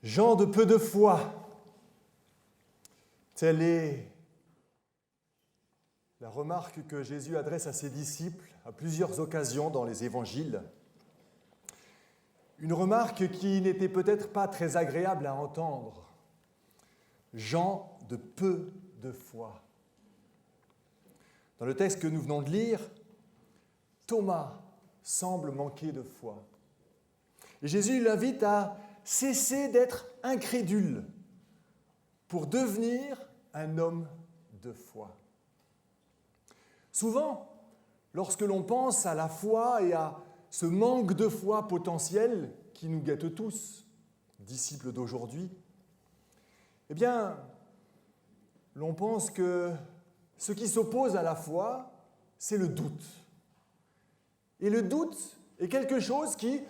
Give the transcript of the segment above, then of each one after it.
Gens de peu de foi, telle est la remarque que Jésus adresse à ses disciples à plusieurs occasions dans les évangiles. Une remarque qui n'était peut-être pas très agréable à entendre. Gens de peu de foi. Dans le texte que nous venons de lire, Thomas semble manquer de foi. Et Jésus l'invite à cesser d'être incrédule pour devenir un homme de foi. Souvent, lorsque l'on pense à la foi et à ce manque de foi potentiel qui nous guette tous, disciples d'aujourd'hui, eh bien, l'on pense que ce qui s'oppose à la foi, c'est le doute. Et le doute est quelque chose qui,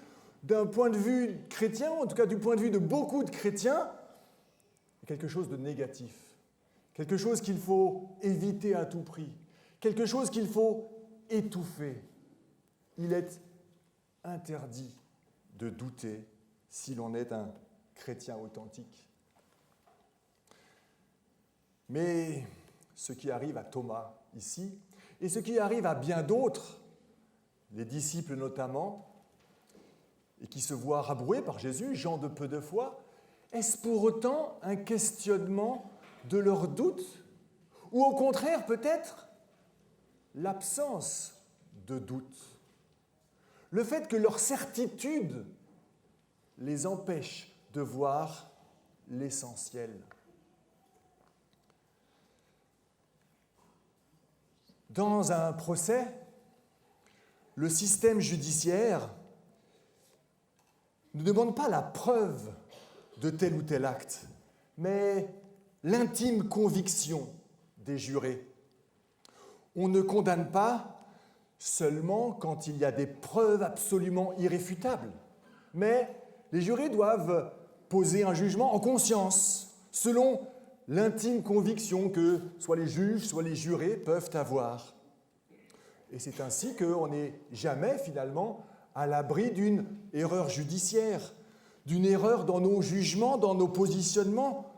d'un point de vue chrétien, en tout cas du point de vue de beaucoup de chrétiens, est quelque chose de négatif, quelque chose qu'il faut éviter à tout prix, quelque chose qu'il faut étouffer. Il est interdit de douter si l'on est un chrétien authentique. Mais ce qui arrive à Thomas ici, et ce qui arrive à bien d'autres, les disciples notamment, et qui se voient rabroués par Jésus, gens de peu de foi, est-ce pour autant un questionnement de leur doute, ou au contraire peut-être l'absence de doute? Le fait que leur certitude les empêche de voir l'essentiel. Dans un procès, le système judiciaire ne demande pas la preuve de tel ou tel acte, mais l'intime conviction des jurés. On ne condamne pas seulement quand il y a des preuves absolument irréfutables, mais les jurés doivent poser un jugement en conscience, selon l'intime conviction que soit les juges, soit les jurés peuvent avoir. Et c'est ainsi qu'on n'est jamais finalement à l'abri d'une erreur judiciaire, d'une erreur dans nos jugements, dans nos positionnements,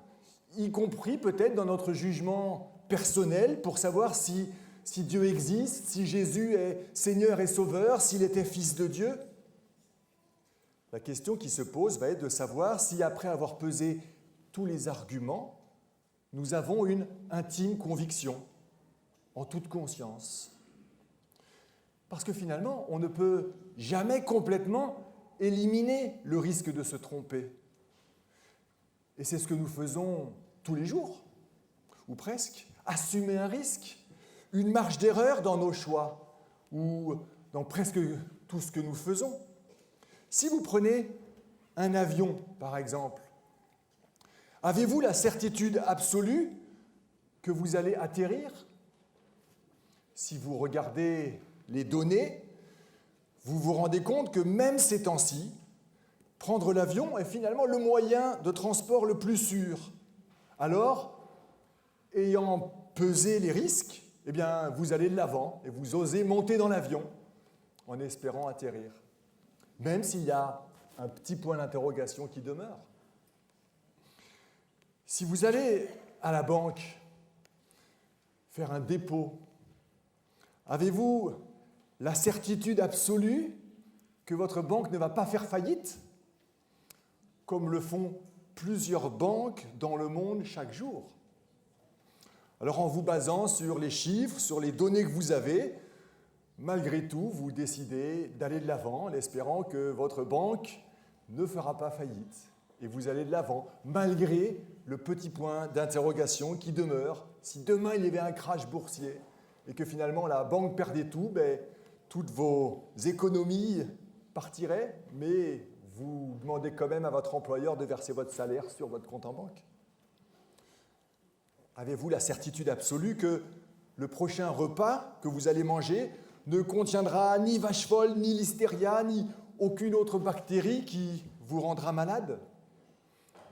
y compris peut-être dans notre jugement personnel pour savoir si Dieu existe, si Jésus est Seigneur et Sauveur, s'il était Fils de Dieu. La question qui se pose va être de savoir si, après avoir pesé tous les arguments, nous avons une intime conviction, en toute conscience. Parce que finalement, on ne peut jamais complètement éliminer le risque de se tromper. Et c'est ce que nous faisons tous les jours, ou presque, assumer un risque, une marge d'erreur dans nos choix, ou dans presque tout ce que nous faisons. Si vous prenez un avion, par exemple, avez-vous la certitude absolue que vous allez atterrir? Si vous regardez les données, vous vous rendez compte que même ces temps-ci, prendre l'avion est finalement le moyen de transport le plus sûr. Alors, ayant pesé les risques, eh bien, vous allez de l'avant et vous osez monter dans l'avion en espérant atterrir, même s'il y a un petit point d'interrogation qui demeure. Si vous allez à la banque faire un dépôt, avez-vous la certitude absolue que votre banque ne va pas faire faillite, comme le font plusieurs banques dans le monde chaque jour? Alors en vous basant sur les chiffres, sur les données que vous avez, malgré tout, vous décidez d'aller de l'avant en espérant que votre banque ne fera pas faillite. Et vous allez de l'avant, malgré le petit point d'interrogation qui demeure. Si demain il y avait un crash boursier et que finalement la banque perdait tout, toutes vos économies partiraient, mais vous demandez quand même à votre employeur de verser votre salaire sur votre compte en banque. Avez-vous la certitude absolue que le prochain repas que vous allez manger ne contiendra ni vache folle, ni listeria, ni aucune autre bactérie qui vous rendra malade?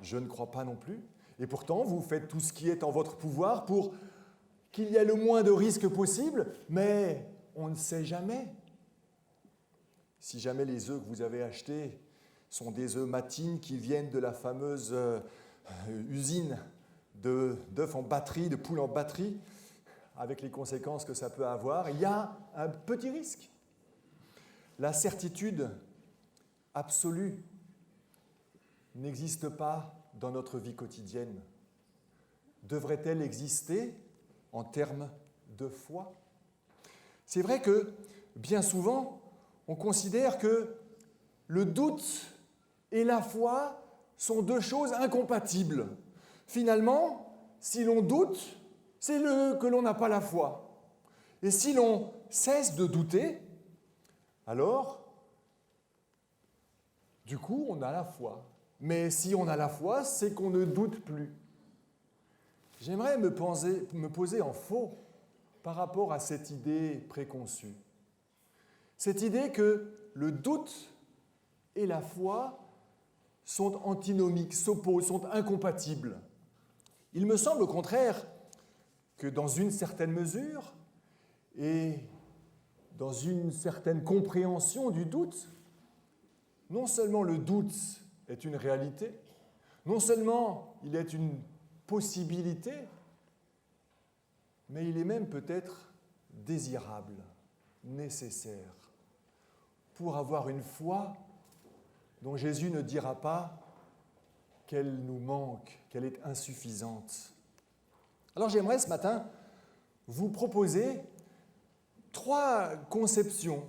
Je ne crois pas non plus. Et pourtant, vous faites tout ce qui est en votre pouvoir pour qu'il y ait le moins de risques possible, mais on ne sait jamais. Si jamais les œufs que vous avez achetés sont des œufs matines qui viennent de la fameuse usine d'œufs en batterie, de poules en batterie, avec les conséquences que ça peut avoir, il y a un petit risque. La certitude absolue n'existe pas dans notre vie quotidienne. Devrait-elle exister en termes de foi? C'est vrai que, bien souvent, on considère que le doute et la foi sont deux choses incompatibles. Finalement, si l'on doute, c'est que l'on n'a pas la foi. Et si l'on cesse de douter, alors, du coup, on a la foi. Mais si on a la foi, c'est qu'on ne doute plus. J'aimerais me poser en faux par rapport à cette idée préconçue. Cette idée que le doute et la foi sont antinomiques, s'opposent, sont incompatibles. Il me semble au contraire que dans une certaine mesure et dans une certaine compréhension du doute, non seulement le doute est une réalité, non seulement il est une possibilité, mais il est même peut-être désirable, nécessaire, pour avoir une foi dont Jésus ne dira pas qu'elle nous manque, qu'elle est insuffisante. Alors j'aimerais ce matin vous proposer 3 conceptions,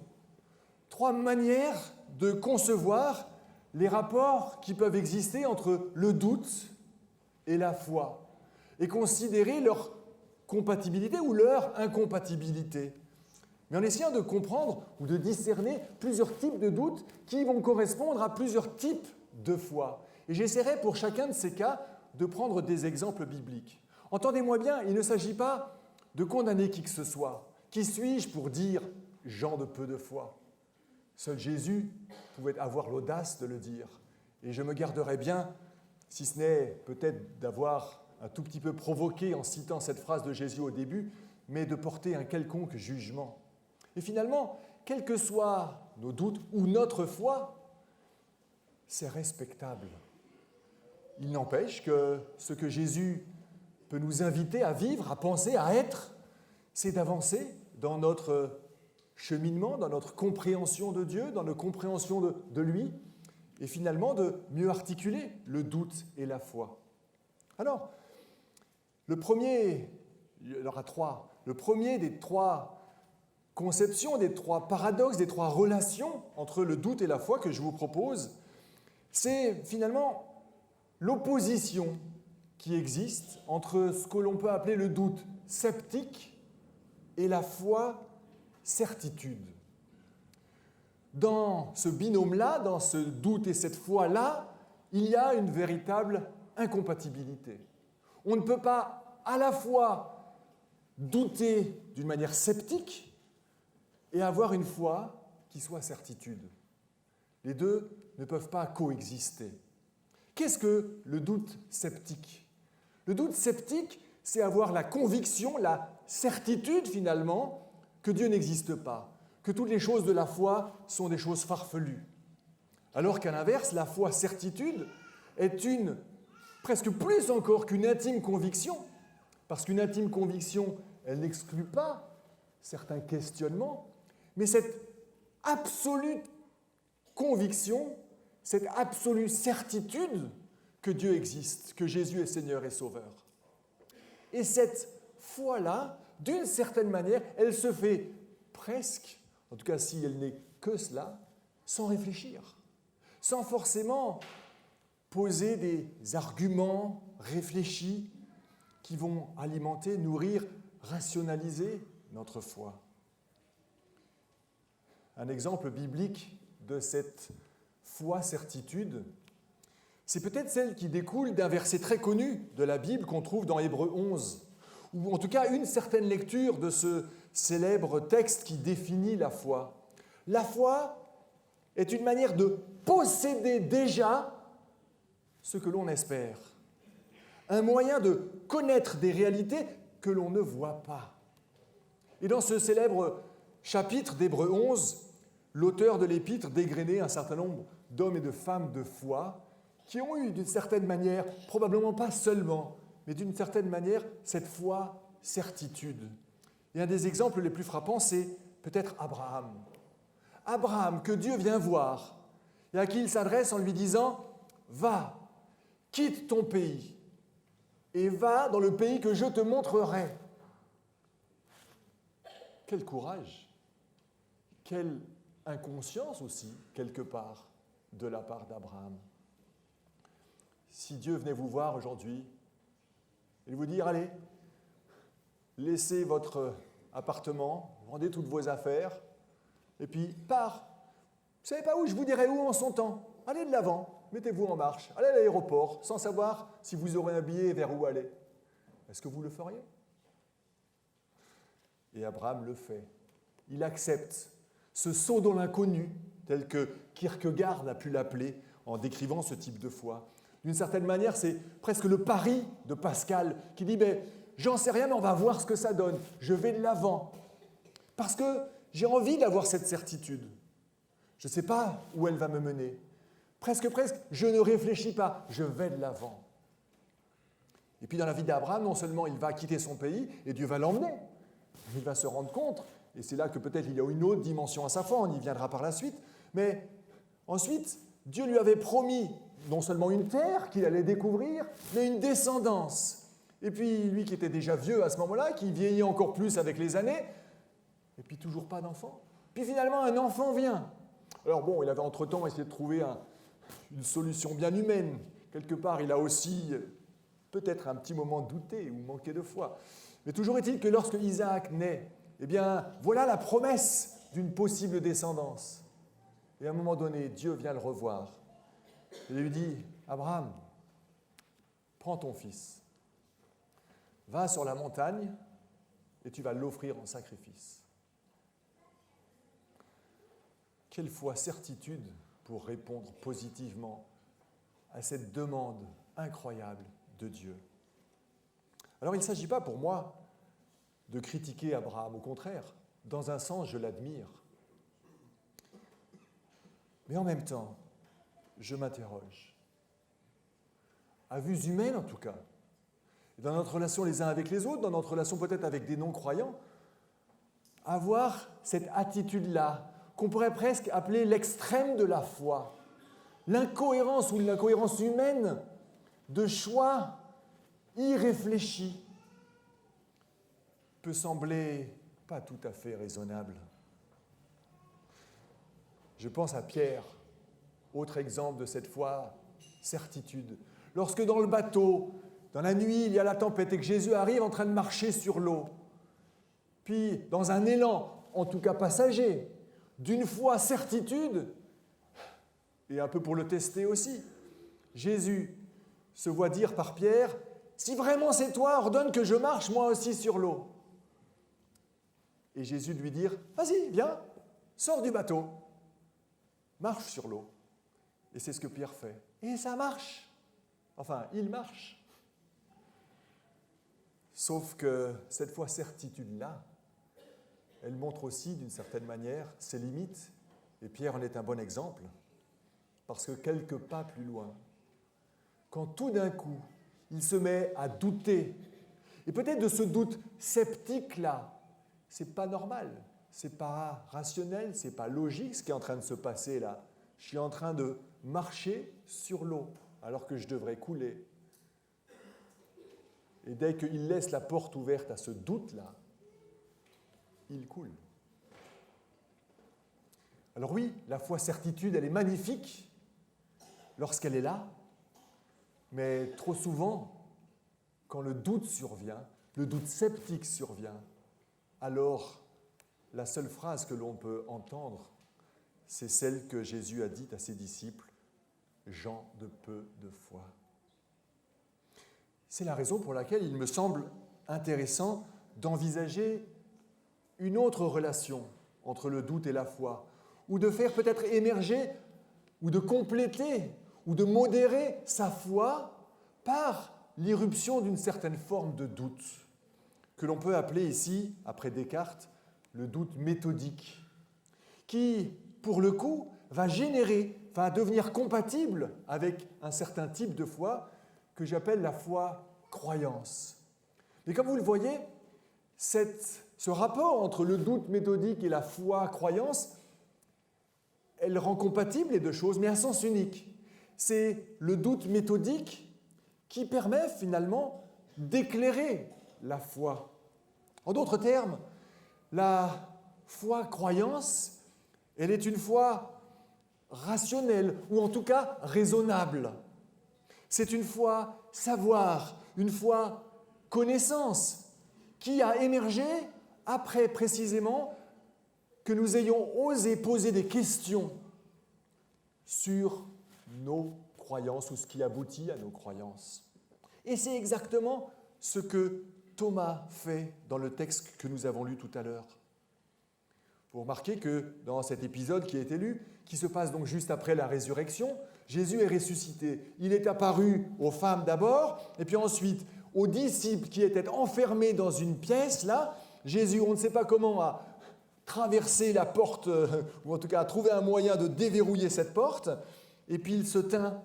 3 manières de concevoir les rapports qui peuvent exister entre le doute et la foi, et considérer leur compatibilité ou leur incompatibilité, mais en essayant de comprendre ou de discerner plusieurs types de doutes qui vont correspondre à plusieurs types de foi. Et j'essaierai pour chacun de ces cas de prendre des exemples bibliques. Entendez-moi bien, il ne s'agit pas de condamner qui que ce soit. Qui suis-je pour dire « gens de peu de foi » ? Seul Jésus pouvait avoir l'audace de le dire. Et je me garderai bien, si ce n'est peut-être d'avoir un tout petit peu provoqué en citant cette phrase de Jésus au début, mais de porter un quelconque jugement. Et finalement, quels que soient nos doutes ou notre foi, c'est respectable. Il n'empêche que ce que Jésus peut nous inviter à vivre, à penser, à être, c'est d'avancer dans notre cheminement, dans notre compréhension de Dieu, dans notre compréhension de lui, et finalement de mieux articuler le doute et la foi. Alors, le premier des 3 conceptions, des 3 paradoxes, des 3 relations entre le doute et la foi que je vous propose, c'est finalement l'opposition qui existe entre ce que l'on peut appeler le doute sceptique et la foi certitude. Dans ce binôme-là, dans ce doute et cette foi-là, il y a une véritable incompatibilité. On ne peut pas à la fois douter d'une manière sceptique et avoir une foi qui soit certitude. Les deux ne peuvent pas coexister. Qu'est-ce que le doute sceptique ? Le doute sceptique, c'est avoir la conviction, la certitude finalement, que Dieu n'existe pas, que toutes les choses de la foi sont des choses farfelues. Alors qu'à l'inverse, la foi certitude est presque plus encore qu'une intime conviction, parce qu'une intime conviction, elle n'exclut pas certains questionnements, mais cette absolue conviction, cette absolue certitude que Dieu existe, que Jésus est Seigneur et Sauveur. Et cette foi-là, d'une certaine manière, elle se fait presque, en tout cas si elle n'est que cela, sans réfléchir, sans forcément poser des arguments réfléchis qui vont alimenter, nourrir, rationaliser notre foi. Un exemple biblique de cette foi-certitude, c'est peut-être celle qui découle d'un verset très connu de la Bible qu'on trouve dans Hébreux 11, ou en tout cas une certaine lecture de ce célèbre texte qui définit la foi. La foi est une manière de posséder déjà ce que l'on espère, un moyen de connaître des réalités que l'on ne voit pas. Et dans ce célèbre chapitre d'Hébreux 11, l'auteur de l'épître dégrainait un certain nombre d'hommes et de femmes de foi qui ont eu d'une certaine manière, probablement pas seulement, mais d'une certaine manière, cette foi certitude. Et un des exemples les plus frappants, c'est peut-être Abraham. Abraham, que Dieu vient voir, et à qui il s'adresse en lui disant « Va, quitte ton pays, et va dans le pays que je te montrerai. » Quel courage, quelle inconscience aussi, quelque part, de la part d'Abraham. Si Dieu venait vous voir aujourd'hui et vous dire « Allez, laissez votre appartement, vendez toutes vos affaires, et puis pars. Vous ne savez pas où, je vous dirai où en son temps. Allez de l'avant, mettez-vous en marche, allez à l'aéroport, sans savoir si vous aurez un billet et vers où aller. » Est-ce que vous le feriez? Et Abraham le fait. Il accepte ce saut dans l'inconnu, tel que Kierkegaard a pu l'appeler en décrivant ce type de foi. D'une certaine manière, c'est presque le pari de Pascal qui dit « J'en sais rien, mais on va voir ce que ça donne. Je vais de l'avant. Parce que j'ai envie d'avoir cette certitude. Je ne sais pas où elle va me mener. Presque, je ne réfléchis pas. Je vais de l'avant. » Et puis dans la vie d'Abraham, non seulement il va quitter son pays, et Dieu va l'emmener. Il va se rendre compte, et c'est là que peut-être il y a une autre dimension à sa foi, on y viendra par la suite, mais ensuite, Dieu lui avait promis non seulement une terre qu'il allait découvrir, mais une descendance. Et puis lui qui était déjà vieux à ce moment-là, qui vieillit encore plus avec les années, et puis toujours pas d'enfant. Puis finalement, un enfant vient. Alors bon, il avait entre-temps essayé de trouver une solution bien humaine. Quelque part, il a aussi peut-être un petit moment douté ou manqué de foi. Mais toujours est-il que lorsque Isaac naît, eh bien, voilà la promesse d'une possible descendance. Et à un moment donné, Dieu vient le revoir. Il lui dit, « Abraham, prends ton fils, va sur la montagne et tu vas l'offrir en sacrifice. » Quelle foi, certitude pour répondre positivement à cette demande incroyable de Dieu. Alors il ne s'agit pas pour moi de critiquer Abraham, au contraire, dans un sens je l'admire. Mais en même temps, je m'interroge. À vue humaine en tout cas, dans notre relation les uns avec les autres, dans notre relation peut-être avec des non-croyants, avoir cette attitude-là, qu'on pourrait presque appeler l'extrême de la foi, l'incohérence ou l'incohérence humaine de choix irréfléchis, peut sembler pas tout à fait raisonnable. Je pense à Pierre, autre exemple de cette foi, certitude. Lorsque dans le bateau, dans la nuit, il y a la tempête et que Jésus arrive en train de marcher sur l'eau, puis dans un élan, en tout cas passager, d'une foi certitude, et un peu pour le tester aussi, Jésus se voit dire par Pierre, « Si vraiment c'est toi, ordonne que je marche moi aussi sur l'eau. » Et Jésus lui dit, « Vas-y, viens, sors du bateau, marche sur l'eau. » Et c'est ce que Pierre fait. Et ça marche. Enfin, il marche. Sauf que cette foi certitude-là, elle montre aussi, d'une certaine manière, ses limites. Et Pierre en est un bon exemple. Parce que quelques pas plus loin, quand tout d'un coup, il se met à douter, et peut-être de ce doute sceptique-là, c'est pas normal, c'est pas rationnel, c'est pas logique ce qui est en train de se passer là. Je suis en train de marcher sur l'eau alors que je devrais couler. Et dès qu'il laisse la porte ouverte à ce doute-là, il coule. Alors oui, la foi certitude, elle est magnifique lorsqu'elle est là, mais trop souvent, quand le doute survient, le doute sceptique survient, alors la seule phrase que l'on peut entendre, c'est celle que Jésus a dite à ses disciples, « Gens de peu de foi ». C'est la raison pour laquelle il me semble intéressant d'envisager une autre relation entre le doute et la foi, ou de faire peut-être émerger, ou de compléter, ou de modérer sa foi par l'irruption d'une certaine forme de doute, que l'on peut appeler ici, après Descartes, le doute méthodique, qui pour le coup, va devenir compatible avec un certain type de foi que j'appelle la foi-croyance. Mais comme vous le voyez, ce rapport entre le doute méthodique et la foi-croyance, elle rend compatible les deux choses, mais à sens unique. C'est le doute méthodique qui permet finalement d'éclairer la foi. En d'autres termes, la foi-croyance, elle est une foi rationnelle, ou en tout cas raisonnable. C'est une foi savoir, une foi connaissance, qui a émergé après précisément que nous ayons osé poser des questions sur nos croyances ou ce qui aboutit à nos croyances. Et c'est exactement ce que Thomas fait dans le texte que nous avons lu tout à l'heure. Vous remarquez que dans cet épisode qui a été lu, qui se passe donc juste après la résurrection, Jésus est ressuscité. Il est apparu aux femmes d'abord, et puis ensuite aux disciples qui étaient enfermés dans une pièce. Là, Jésus, on ne sait pas comment, a traversé la porte, ou en tout cas a trouvé un moyen de déverrouiller cette porte, et puis il se tint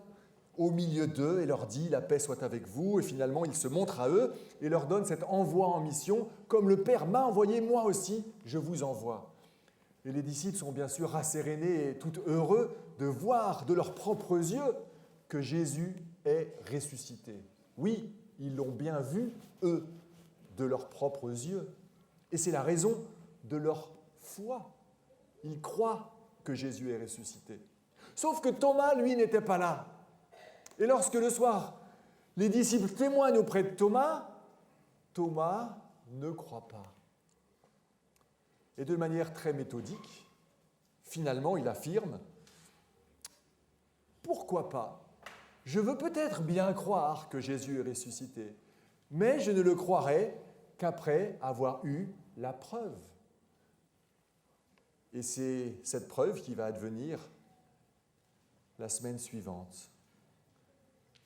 au milieu d'eux et leur dit « La paix soit avec vous », et finalement il se montre à eux et leur donne cet envoi en mission « Comme le Père m'a envoyé, moi aussi, je vous envoie ». Et les disciples sont bien sûr rassérénés et tout heureux de voir de leurs propres yeux que Jésus est ressuscité. Oui, ils l'ont bien vu, eux, de leurs propres yeux. Et c'est la raison de leur foi. Ils croient que Jésus est ressuscité. Sauf que Thomas, lui, n'était pas là. Et lorsque le soir, les disciples témoignent auprès de Thomas, Thomas ne croit pas. Et de manière très méthodique, finalement, il affirme « Pourquoi pas ? Je veux peut-être bien croire que Jésus est ressuscité, mais je ne le croirai qu'après avoir eu la preuve. » Et c'est cette preuve qui va advenir la semaine suivante,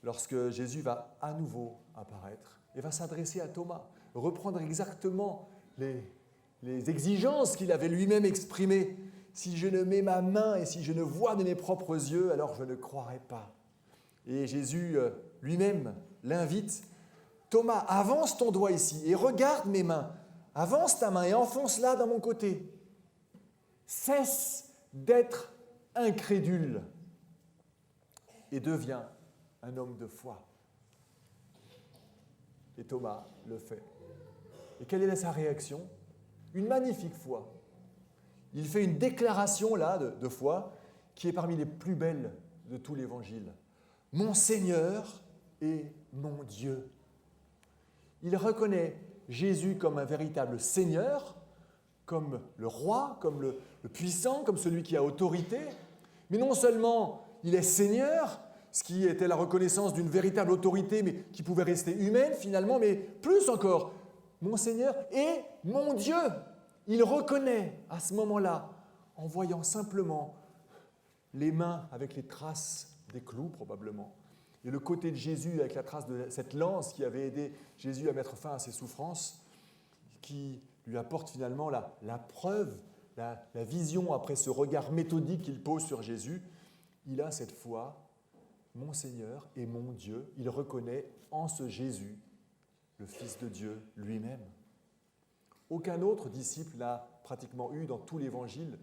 lorsque Jésus va à nouveau apparaître et va s'adresser à Thomas, reprendre exactement les exigences qu'il avait lui-même exprimées. Si je ne mets ma main et si je ne vois de mes propres yeux, alors je ne croirai pas. Et Jésus lui-même l'invite. Thomas, avance ton doigt ici et regarde mes mains. Avance ta main et enfonce-la dans mon côté. Cesse d'être incrédule et deviens un homme de foi. Et Thomas le fait. Et quelle est sa réaction ? Une magnifique foi. Il fait une déclaration là de foi qui est parmi les plus belles de tout l'Évangile. Mon Seigneur et mon Dieu. Il reconnaît Jésus comme un véritable Seigneur, comme le roi, comme le puissant, comme celui qui a autorité. Mais non seulement il est Seigneur, ce qui était la reconnaissance d'une véritable autorité, mais qui pouvait rester humaine finalement, mais plus encore, mon Seigneur et mon Dieu. Il reconnaît à ce moment-là, en voyant simplement les mains avec les traces des clous probablement, et le côté de Jésus avec la trace de cette lance qui avait aidé Jésus à mettre fin à ses souffrances, qui lui apporte finalement la preuve, la vision après ce regard méthodique qu'il pose sur Jésus. Il a cette foi, mon Seigneur et mon Dieu. Il reconnaît en ce Jésus le Fils de Dieu lui-même. Aucun autre disciple n'a pratiquement eu dans tout l'Évangile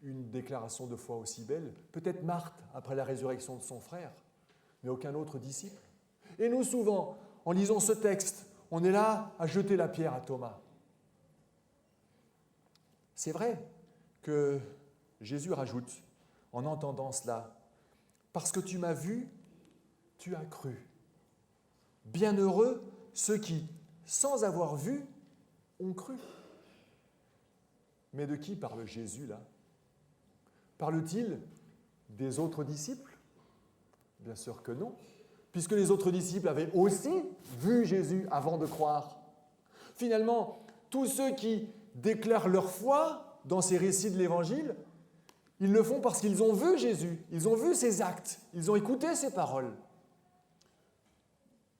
une déclaration de foi aussi belle. Peut-être Marthe après la résurrection de son frère, mais aucun autre disciple. Et nous, souvent, en lisant ce texte, on est là à jeter la pierre à Thomas. C'est vrai que Jésus rajoute, en entendant cela, « Parce que tu m'as vu, tu as cru. Bienheureux ceux qui, sans avoir vu, ont cru. » Mais de qui parle Jésus là ? Parle-t-il des autres disciples ? Bien sûr que non, puisque les autres disciples avaient aussi vu Jésus avant de croire. Finalement, tous ceux qui déclarent leur foi dans ces récits de l'Évangile, ils le font parce qu'ils ont vu Jésus, ils ont vu ses actes, ils ont écouté ses paroles.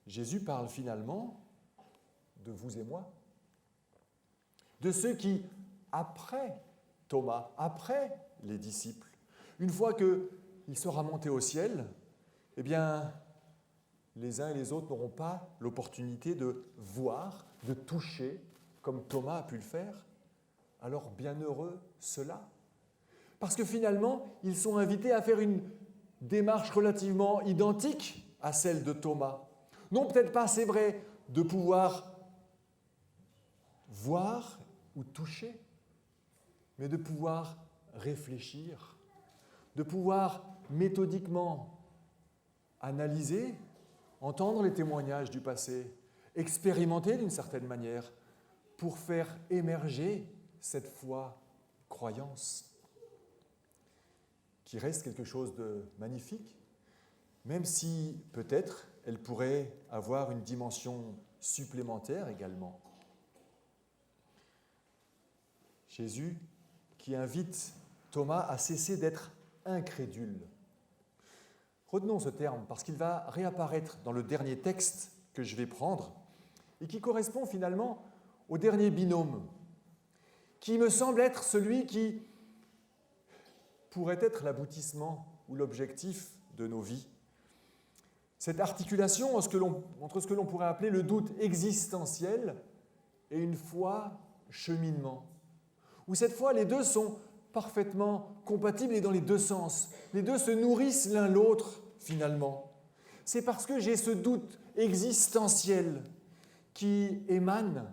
Jésus parle finalement de vous et moi, de ceux qui, après Thomas, après les disciples. Une fois qu'il sera monté au ciel, eh bien, les uns et les autres n'auront pas l'opportunité de voir, de toucher, comme Thomas a pu le faire. Alors, bienheureux ceux-là. Parce que finalement, ils sont invités à faire une démarche relativement identique à celle de Thomas. Non, peut-être pas, c'est vrai, de pouvoir voir ou toucher, mais de pouvoir réfléchir, de pouvoir méthodiquement analyser, entendre les témoignages du passé, expérimenter d'une certaine manière pour faire émerger cette foi, croyance, qui reste quelque chose de magnifique, même si peut-être elle pourrait avoir une dimension supplémentaire également. Jésus qui invite Thomas à cesser d'être incrédule. Retenons ce terme parce qu'il va réapparaître dans le dernier texte que je vais prendre et qui correspond finalement au dernier binôme, qui me semble être celui qui pourrait être l'aboutissement ou l'objectif de nos vies. Cette articulation entre ce que l'on pourrait appeler le doute existentiel et une foi cheminement, où cette fois les deux sont parfaitement compatibles et dans les deux sens. Les deux se nourrissent l'un l'autre finalement. C'est parce que j'ai ce doute existentiel qui émane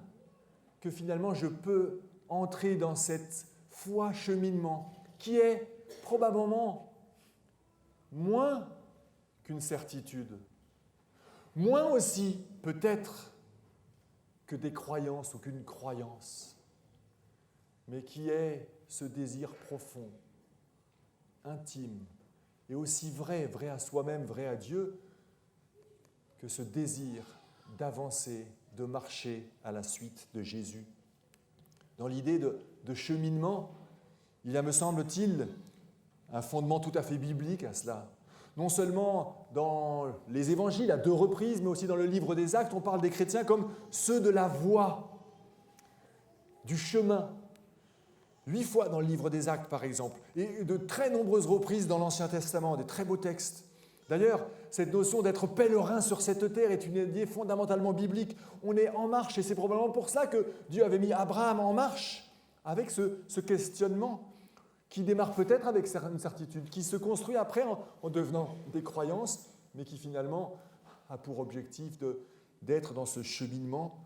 que finalement je peux entrer dans cette foi cheminement qui est probablement moins qu'une certitude, moins aussi peut-être que des croyances ou qu'une croyance, mais qui est ce désir profond, intime, et aussi vrai à soi-même, vrai à Dieu, que ce désir d'avancer, de marcher à la suite de Jésus. Dans l'idée de cheminement, il y a, me semble-t-il, un fondement tout à fait biblique à cela. Non seulement dans les évangiles, à 2 reprises, mais aussi dans le livre des Actes, on parle des chrétiens comme ceux de la voie, du chemin. 8 fois dans le livre des Actes, par exemple, et de très nombreuses reprises dans l'Ancien Testament, des très beaux textes. D'ailleurs, cette notion d'être pèlerin sur cette terre est une idée fondamentalement biblique. On est en marche, et c'est probablement pour ça que Dieu avait mis Abraham en marche, avec ce questionnement qui démarre peut-être avec une certitude, qui se construit après en devenant des croyances, mais qui finalement a pour objectif d'être dans ce cheminement.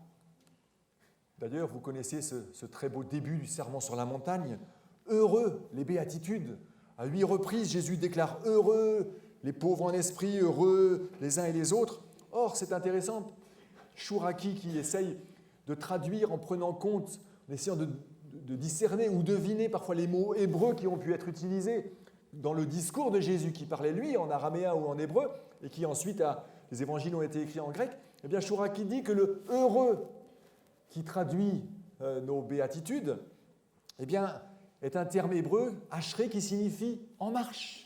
D'ailleurs, vous connaissez ce très beau début du Sermon sur la montagne. Heureux les béatitudes. À 8 reprises, Jésus déclare heureux les pauvres en esprit, heureux les uns et les autres. Or, c'est intéressant, Chouraki qui essaye de traduire en prenant compte, en essayant de discerner ou deviner parfois les mots hébreux qui ont pu être utilisés dans le discours de Jésus qui parlait lui en araméen ou en hébreu et qui ensuite, les évangiles ont été écrits en grec. Eh bien, Chouraki dit que le « heureux » qui traduit nos béatitudes, eh bien, est un terme hébreu, « ashré » qui signifie « en marche ».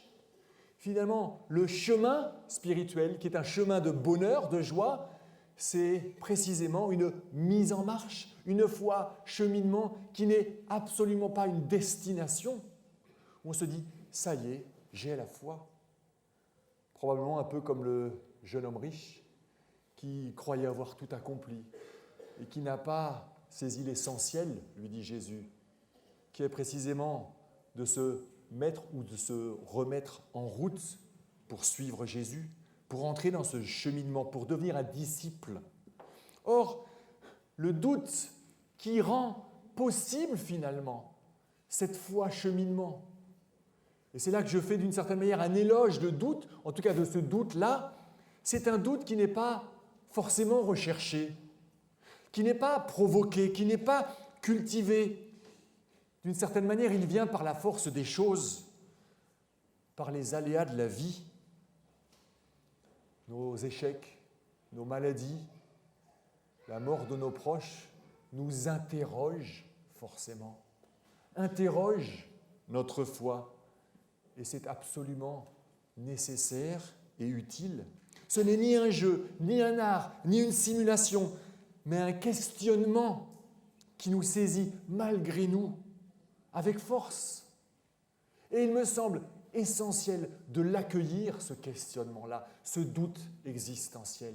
Finalement, le chemin spirituel, qui est un chemin de bonheur, de joie, c'est précisément une mise en marche, une foi, cheminement qui n'est absolument pas une destination. Où on se dit, ça y est, j'ai la foi. Probablement un peu comme le jeune homme riche qui croyait avoir tout accompli et qui n'a pas saisi l'essentiel, lui dit Jésus, qui est précisément de se mettre ou de se remettre en route pour suivre Jésus, pour entrer dans ce cheminement, pour devenir un disciple. Or, le doute qui rend possible finalement cette foi cheminement, et c'est là que je fais d'une certaine manière un éloge de doute, en tout cas de ce doute-là, c'est un doute qui n'est pas forcément recherché, qui n'est pas provoqué, qui n'est pas cultivé. D'une certaine manière, il vient par la force des choses, par les aléas de la vie, nos échecs, nos maladies, la mort de nos proches nous interrogent forcément, interrogent notre foi, et c'est absolument nécessaire et utile. Ce n'est ni un jeu, ni un art, ni une simulation, mais un questionnement qui nous saisit malgré nous, avec force, Et il me semble essentiel de l'accueillir, ce questionnement-là, ce doute existentiel.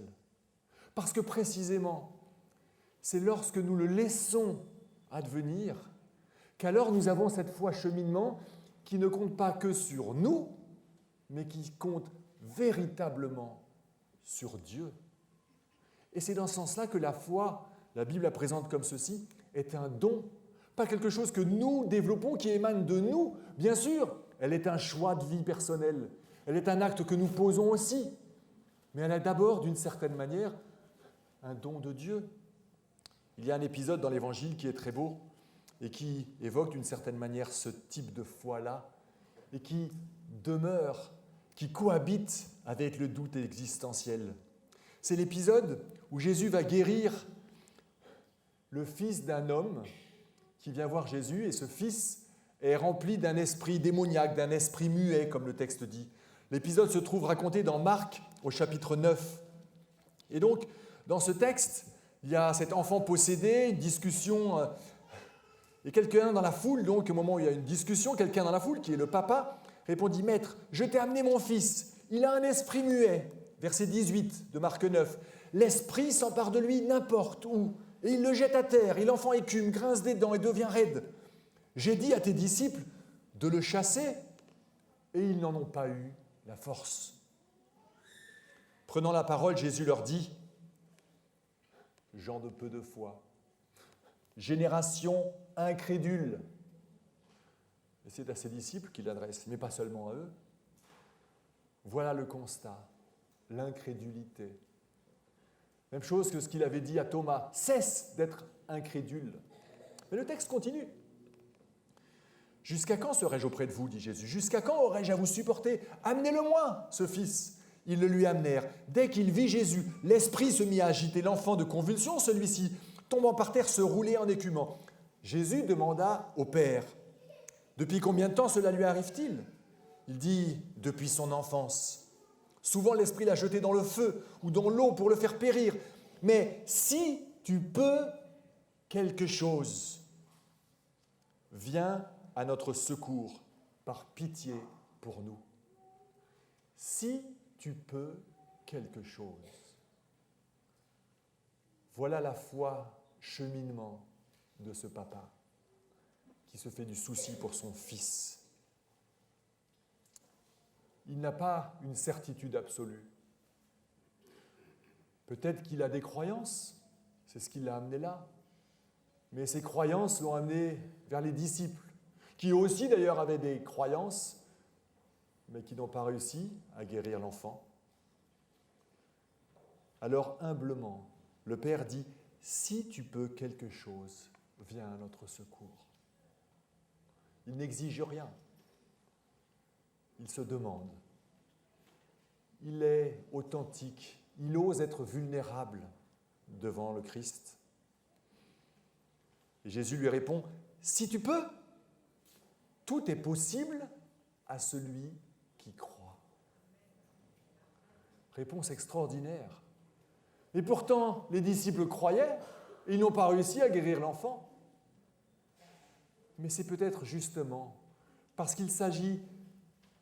Parce que précisément, c'est lorsque nous le laissons advenir qu'alors nous avons cette foi cheminement qui ne compte pas que sur nous, mais qui compte véritablement sur Dieu. Et c'est dans ce sens-là que la foi, la Bible la présente comme ceci, est un don, pas quelque chose que nous développons, qui émane de nous. Bien sûr, elle est un choix de vie personnel, elle est un acte que nous posons aussi, mais elle est d'abord, d'une certaine manière, un don de Dieu. Il y a un épisode dans l'Évangile qui est très beau et qui évoque d'une certaine manière ce type de foi-là et qui demeure, qui cohabite avec le doute existentiel. C'est l'épisode où Jésus va guérir le fils d'un homme qui vient voir Jésus, et ce fils est rempli d'un esprit démoniaque, d'un esprit muet, comme le texte dit. L'épisode se trouve raconté dans Marc, au chapitre 9. Et donc, dans ce texte, il y a cet enfant possédé, une discussion, et quelqu'un dans la foule, donc au moment où il y a une discussion, quelqu'un dans la foule, qui est le papa, répondit « Maître, je t'ai amené mon fils, il a un esprit muet. » Verset 18 de Marc 9. « L'esprit s'empare de lui n'importe où, et il le jette à terre, et l'enfant écume, grince des dents et devient raide. J'ai dit à tes disciples de le chasser, et ils n'en ont pas eu la force. » Prenant la parole, Jésus leur dit « Gens de peu de foi, génération incrédule. » Et c'est à ses disciples qu'il adresse, mais pas seulement à eux. Voilà le constat, l'incrédulité. Même chose que ce qu'il avait dit à Thomas, cesse d'être incrédule. Mais le texte continue. Jusqu'à quand serai-je auprès de vous, dit Jésus? Jusqu'à quand aurai-je à vous supporter? Amenez-le-moi, ce fils. Ils le lui amenèrent. Dès qu'il vit Jésus, l'esprit se mit à agiter l'enfant de convulsion, celui-ci, tombant par terre, se roulait en écumant. Jésus demanda au Père, depuis combien de temps cela lui arrive-t-il? Il dit, depuis son enfance. Souvent, l'esprit l'a jeté dans le feu ou dans l'eau pour le faire périr. Mais si tu peux quelque chose, viens à notre secours par pitié pour nous. Si tu peux quelque chose. Voilà la foi cheminement de ce papa qui se fait du souci pour son fils. Il n'a pas une certitude absolue. Peut-être qu'il a des croyances, c'est ce qui l'a amené là. Mais ces croyances l'ont amené vers les disciples, qui aussi d'ailleurs avaient des croyances, mais qui n'ont pas réussi à guérir l'enfant. Alors humblement, le Père dit, si tu peux quelque chose, viens à notre secours. Il n'exige rien. Il se demande. Il est authentique. Il ose être vulnérable devant le Christ. Et Jésus lui répond, si tu peux, tout est possible à celui qui croit. Réponse extraordinaire. Et pourtant, les disciples croyaient, et ils n'ont pas réussi à guérir l'enfant. Mais c'est peut-être justement parce qu'il s'agit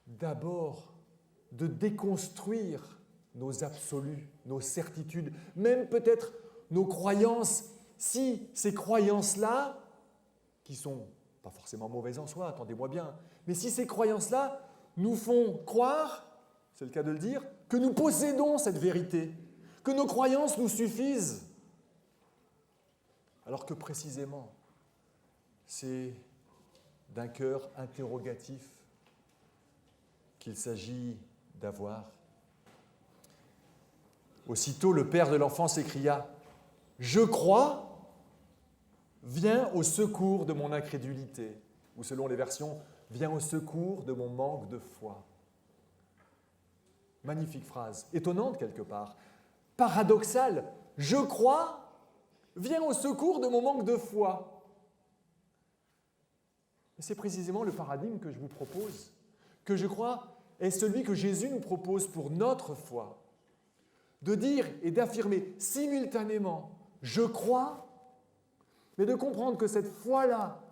d'abord de déconstruire nos absolus, nos certitudes, même peut-être nos croyances, si ces croyances-là, qui sont pas forcément mauvaises en soi, attendez-moi bien, mais si ces croyances-là nous font croire, c'est le cas de le dire, que nous possédons cette vérité, que nos croyances nous suffisent, alors que précisément, c'est d'un cœur interrogatif qu'il s'agit d'avoir. Aussitôt, le père de l'enfant s'écria « Je crois, viens au secours de mon incrédulité » ou selon les versions « Viens au secours de mon manque de foi ». Magnifique phrase, étonnante quelque part, paradoxale. « Je crois, viens au secours de mon manque de foi ». C'est précisément le paradigme que je vous propose, que je crois est celui que Jésus nous propose pour notre foi. De dire et d'affirmer simultanément « je crois », mais de comprendre que cette foi-là,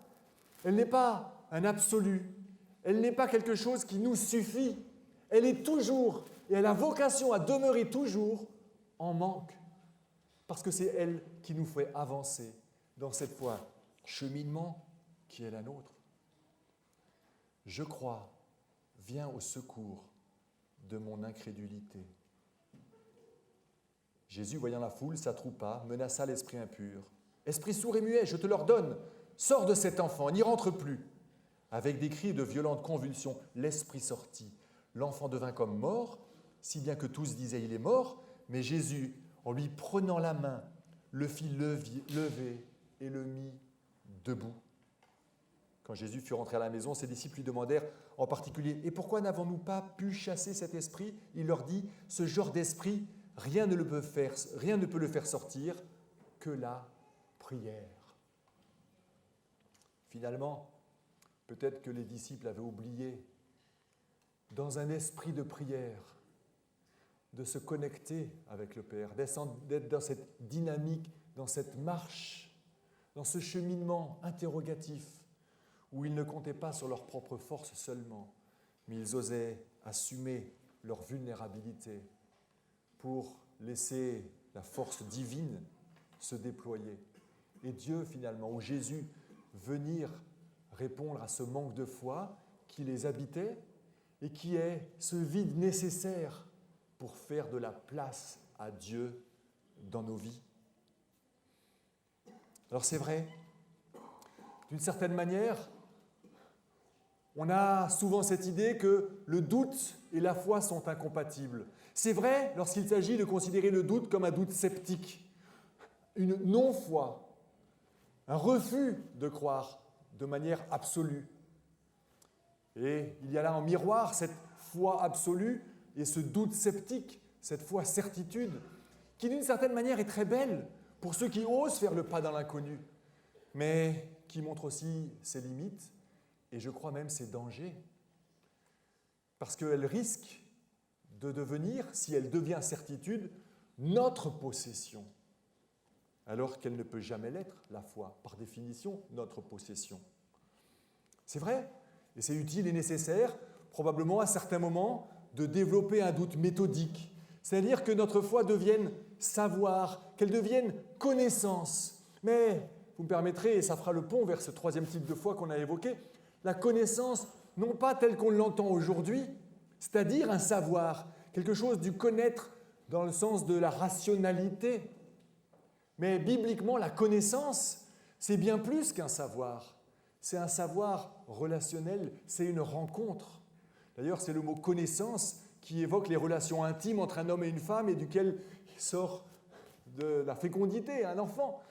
elle n'est pas un absolu, elle n'est pas quelque chose qui nous suffit. Elle est toujours, et elle a vocation à demeurer toujours, en manque. Parce que c'est elle qui nous fait avancer dans cette foi cheminement qui est la nôtre. Je crois, viens au secours de mon incrédulité. Jésus, voyant la foule, s'attroupa, menaça l'esprit impur. Esprit sourd et muet, je te l'ordonne, sors de cet enfant, n'y rentre plus. Avec des cris et de violentes convulsions, l'esprit sortit. L'enfant devint comme mort, si bien que tous disaient il est mort, mais Jésus, en lui prenant la main, le fit lever et le mit debout. Quand Jésus fut rentré à la maison, ses disciples lui demandèrent en particulier « Et pourquoi n'avons-nous pas pu chasser cet esprit ?» Il leur dit « Ce genre d'esprit, rien ne peut le faire sortir que la prière. » Finalement, peut-être que les disciples avaient oublié, dans un esprit de prière, de se connecter avec le Père, d'être dans cette dynamique, dans cette marche, dans ce cheminement interrogatif, où ils ne comptaient pas sur leur propre force seulement, mais ils osaient assumer leur vulnérabilité pour laisser la force divine se déployer. Et Dieu, finalement, ou Jésus, venir répondre à ce manque de foi qui les habitait et qui est ce vide nécessaire pour faire de la place à Dieu dans nos vies. Alors c'est vrai, d'une certaine manière, on a souvent cette idée que le doute et la foi sont incompatibles. C'est vrai lorsqu'il s'agit de considérer le doute comme un doute sceptique, une non-foi, un refus de croire de manière absolue. Et il y a là en miroir cette foi absolue et ce doute sceptique, cette foi certitude, qui d'une certaine manière est très belle pour ceux qui osent faire le pas dans l'inconnu, mais qui montre aussi ses limites et je crois même ses dangers, parce qu'elle risque de devenir, si elle devient certitude, notre possession, alors qu'elle ne peut jamais l'être, la foi, par définition, notre possession. C'est vrai, et c'est utile et nécessaire, probablement à certains moments, de développer un doute méthodique, c'est-à-dire que notre foi devienne savoir, qu'elle devienne connaissance. Mais, vous me permettrez, et ça fera le pont vers ce troisième type de foi qu'on a évoqué, la connaissance, non pas telle qu'on l'entend aujourd'hui, c'est-à-dire un savoir, quelque chose du connaître dans le sens de la rationalité. Mais bibliquement, la connaissance, c'est bien plus qu'un savoir. C'est un savoir relationnel, c'est une rencontre. D'ailleurs, c'est le mot connaissance qui évoque les relations intimes entre un homme et une femme et duquel sort de la fécondité un enfant.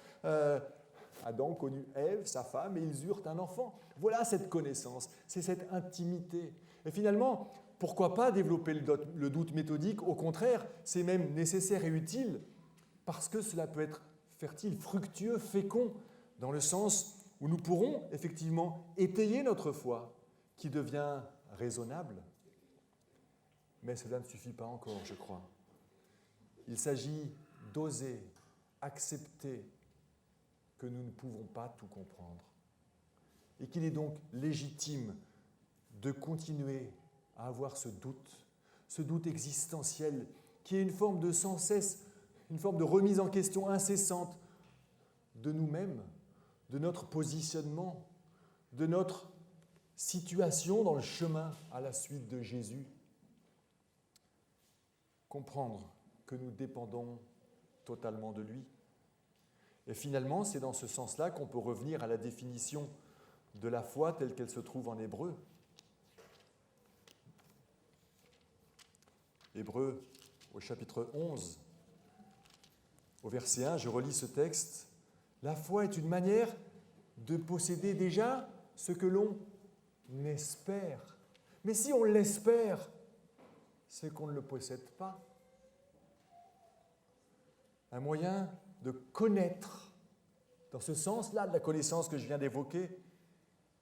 Adam connut Ève, sa femme, et ils eurent un enfant. Voilà cette connaissance, c'est cette intimité. Et finalement, pourquoi pas développer le doute méthodique? Au contraire, c'est même nécessaire et utile, parce que cela peut être fertile, fructueux, fécond, dans le sens où nous pourrons effectivement étayer notre foi, qui devient raisonnable. Mais cela ne suffit pas encore, je crois. Il s'agit d'oser accepter que nous ne pouvons pas tout comprendre et qu'il est donc légitime de continuer à avoir ce doute existentiel qui est une forme de sans cesse, une forme de remise en question incessante de nous-mêmes, de notre positionnement, de notre situation dans le chemin à la suite de Jésus. Comprendre que nous dépendons totalement de lui. Et finalement, c'est dans ce sens-là qu'on peut revenir à la définition de la foi telle qu'elle se trouve en Hébreu. Hébreu, au chapitre 11, au verset 1, je relis ce texte. La foi est une manière de posséder déjà ce que l'on espère. Mais si on l'espère, c'est qu'on ne le possède pas. Un moyen de connaître, dans ce sens-là de la connaissance que je viens d'évoquer,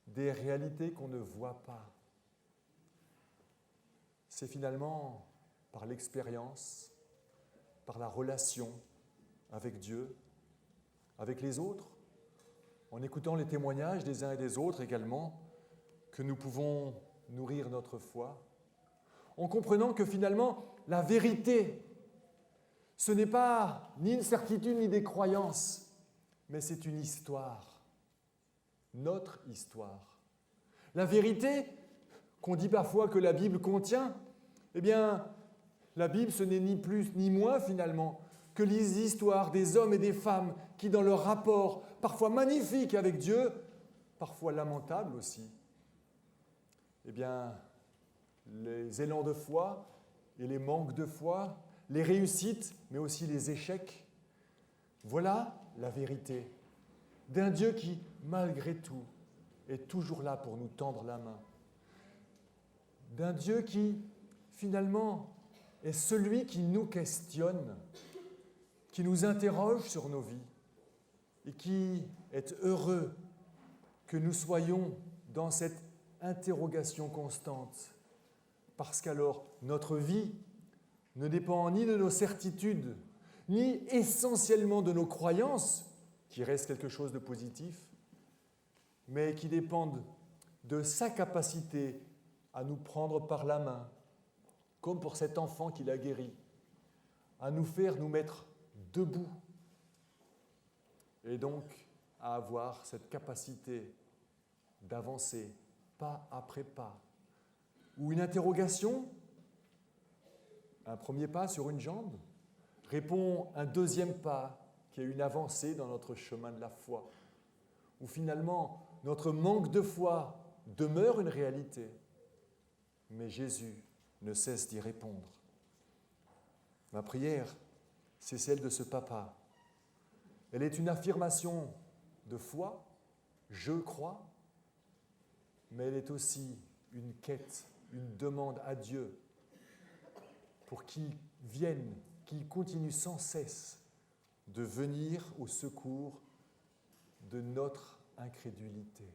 des réalités qu'on ne voit pas. C'est finalement par l'expérience, par la relation avec Dieu, avec les autres, en écoutant les témoignages des uns et des autres également, que nous pouvons nourrir notre foi, en comprenant que finalement, la vérité, ce n'est pas ni une certitude ni des croyances, mais c'est une histoire, notre histoire. La vérité qu'on dit parfois que la Bible contient, eh bien, la Bible, ce n'est ni plus ni moins finalement que les histoires des hommes et des femmes qui, dans leur rapport parfois magnifique avec Dieu, parfois lamentable aussi, eh bien, les élans de foi et les manques de foi, les réussites, mais aussi les échecs, voilà la vérité d'un Dieu qui, malgré tout, est toujours là pour nous tendre la main. D'un Dieu qui, finalement, est celui qui nous questionne, qui nous interroge sur nos vies et qui est heureux que nous soyons dans cette interrogation constante. Parce qu'alors, notre vie ne dépend ni de nos certitudes, ni essentiellement de nos croyances, qui restent quelque chose de positif, mais qui dépendent de sa capacité à nous prendre par la main, comme pour cet enfant qui l'a guéri, à nous faire nous mettre debout, et donc à avoir cette capacité d'avancer pas après pas, ou une interrogation, un premier pas sur une jambe, répond un deuxième pas qui est une avancée dans notre chemin de la foi, où finalement notre manque de foi demeure une réalité, mais Jésus ne cesse d'y répondre. Ma prière, c'est celle de ce papa. Elle est une affirmation de foi, je crois, mais elle est aussi une quête, une demande à Dieu pour qu'il vienne, qu'il continue sans cesse de venir au secours de notre incrédulité.